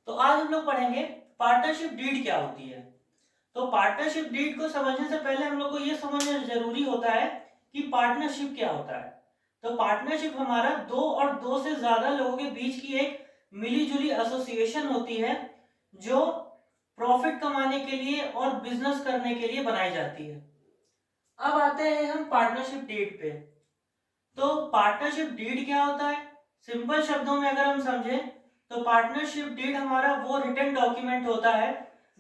तो आज हम लोग पढ़ेंगे पार्टनरशिप डीड क्या होती है। तो पार्टनरशिप डीड को समझने से पहले हम लोग को ये समझना जरूरी होता है कि पार्टनरशिप क्या होता है। तो पार्टनरशिप हमारा दो और दो से ज्यादा लोगों के बीच की एक मिलीजुली एसोसिएशन होती है जो प्रॉफिट कमाने के लिए और बिजनेस करने के लिए बनाई जाती है। अब आते हैं हम पार्टनरशिप डीड पे। तो पार्टनरशिप डीड क्या होता है, सिंपल शब्दों में अगर हम समझें तो पार्टनरशिप डीड हमारा वो रिटन डॉक्यूमेंट होता है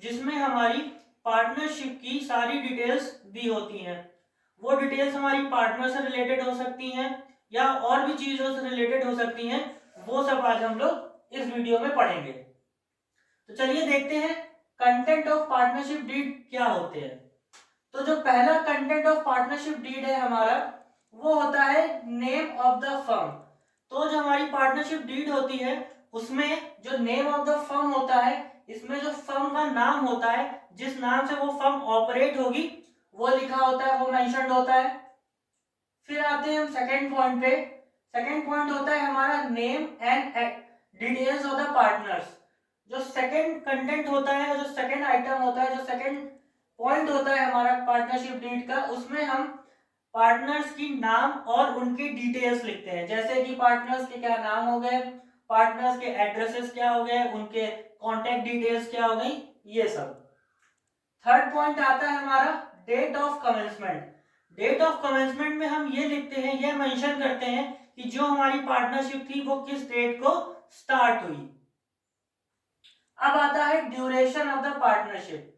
जिसमें हमारी पार्टनरशिप की सारी डिटेल्स दी होती हैं। वो डिटेल्स हमारी पार्टनर से रिलेटेड हो सकती हैं या और भी चीजों से रिलेटेड हो सकती हैं। वो सब आज हम लोग इस वीडियो में पढ़ेंगे। तो चलिए देखते हैं कंटेंट ऑफ पार्टनरशिप डीड क्या होते हैं। तो जो पहला कंटेंट ऑफ पार्टनरशिप डीड है हमारा, वो होता है नेम ऑफ द फर्म। तो जो हमारी पार्टनरशिप डीड होती है उसमें जो नेम ऑफ द फर्म होता है, इसमें जो फर्म का नाम होता है, जिस नाम से वो फर्म ऑपरेट होगी, वो लिखा होता है, वो मेंशन्ड होता है। फिर आते हैं हम सेकंड पॉइंट पे। सेकंड पॉइंट होता है हमारा name and details of the partners. जो सेकंड कंटेंट होता है, जो सेकंड आइटम होता है, जो सेकंड पॉइंट होता है हमारा पार्टनरशिप डीड का, उसमें हम पार्टनर्स की नाम और उनकी डिटेल्स लिखते हैं। जैसे कि पार्टनर्स के क्या नाम हो गए, पार्टनर्स के एड्रेसेस क्या हो गए, उनके कॉन्टेक्ट डिटेल्स क्या हो गई, ये सब। थर्ड पॉइंट आता है हमारा date of commencement. Date of commencement में हम ये लिखते हैं, ये मेंशन करते हैं कि जो हमारी पार्टनरशिप थी वो किस डेट को स्टार्ट हुई। अब आता है duration of the partnership.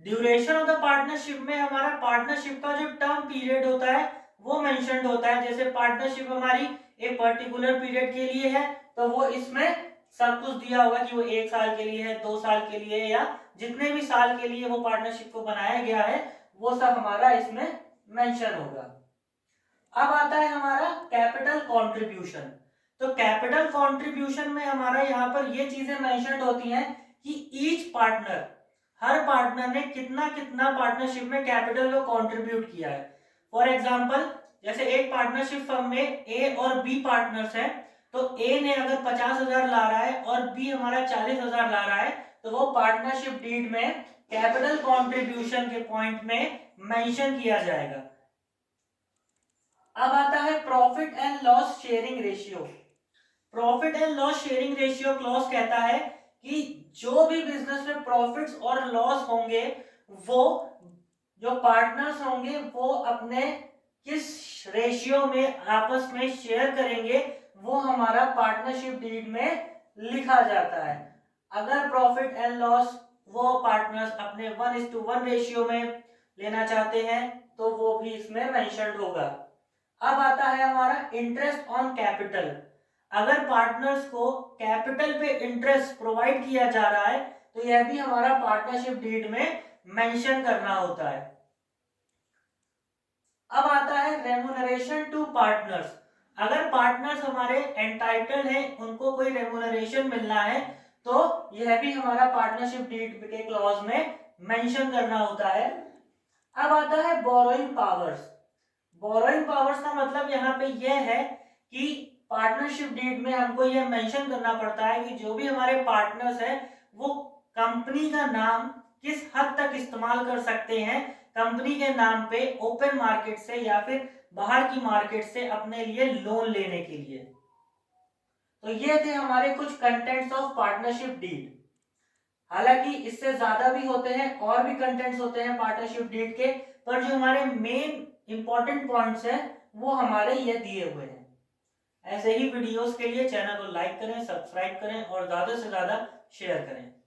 Duration of the partnership में हमारा पार्टनरशिप का जो टर्म पीरियड होता है वो मेंशन्ड होता है। जैसे पार्टनरशिप हमारी एक पर्टिकुलर पीरियड के लिए है तो वो इसमें सब कुछ दिया होगा कि वो 1 साल के लिए है, 2 साल के लिए, या जितने भी साल के लिए वो पार्टनरशिप को बनाया गया है वो सब हमारा इसमें मेंशन होगा। अब आता है हमारा कैपिटल कंट्रीब्यूशन। तो कैपिटल कंट्रीब्यूशन में हमारा यहाँ पर ये चीजें मेंशन्ड होती हैं कि ईच पार्टनर, हर पार्टनर ने कितना कितना पार्टनरशिप में कैपिटल को कंट्रीब्यूट किया है। फॉर एग्जांपल, जैसे एक पार्टनरशिप फर्म में ए और बी पार्टनर्स हैं, तो ए ने अगर 50,000 ला रहा है और बी हमारा 40,000 ला रहा है, तो वो पार्टनरशिप डीड में कैपिटल कंट्रीब्यूशन के पॉइंट में मेंशन किया जाएगा। अब आता है profit and loss sharing ratio. Profit and loss sharing ratio clause कहता है कि जो भी बिजनेस में प्रॉफिट्स और लॉस होंगे वो जो पार्टनर्स होंगे वो अपने किस रेशियो में आपस में शेयर करेंगे, वो हमारा पार्टनरशिप डीड में लिखा जाता है। अगर प्रॉफिट एंड लॉस वो पार्टनर्स अपने 1:1 रेशियो में लेना चाहते हैं तो वो भी इसमें मेंशन्ड होगा। अब आता है हमारा इंटरेस्ट ऑन कैपिटल। अगर पार्टनर्स को कैपिटल पे इंटरेस्ट प्रोवाइड किया जा रहा है तो यह भी हमारा पार्टनरशिप डीड में मेंशन करना होता है। अब आता है रेम्युनरेशन टू पार्टनर्स। अगर पार्टनर्स हमारे एंटाइटल्ड हैं, उनको कोई रेम्युनरेशन मिलना है, तो यह भी हमारा पार्टनरशिप डीड के क्लॉज में मेंशन करना होता है। अब आता है बोरोइंग पावर्स। बोरोइंग पावर्स का मतलब यहाँ पे यह है कि पार्टनरशिप डीड में हमको यह मेंशन करना पड़ता है कि जो भी हमारे पार्टनर्स हैं वो कंपनी का नाम किस हद तक इस्तेमाल कर सकते हैं, कंपनी के नाम पे ओपन मार्केट से या फिर बाहर की मार्केट से अपने लिए लोन लेने के लिए। तो ये थे हमारे कुछ कंटेंट्स ऑफ पार्टनरशिप डीड। हालांकि इससे ज्यादा भी होते हैं, और भी कंटेंट्स होते हैं पार्टनरशिप डीड के, पर जो हमारे मेन इंपॉर्टेंट पॉइंट्स हैं वो हमारे ये दिए हुए हैं। ऐसे ही वीडियोस के लिए चैनल को लाइक करें, सब्सक्राइब करें और ज्यादा से ज्यादा शेयर करें।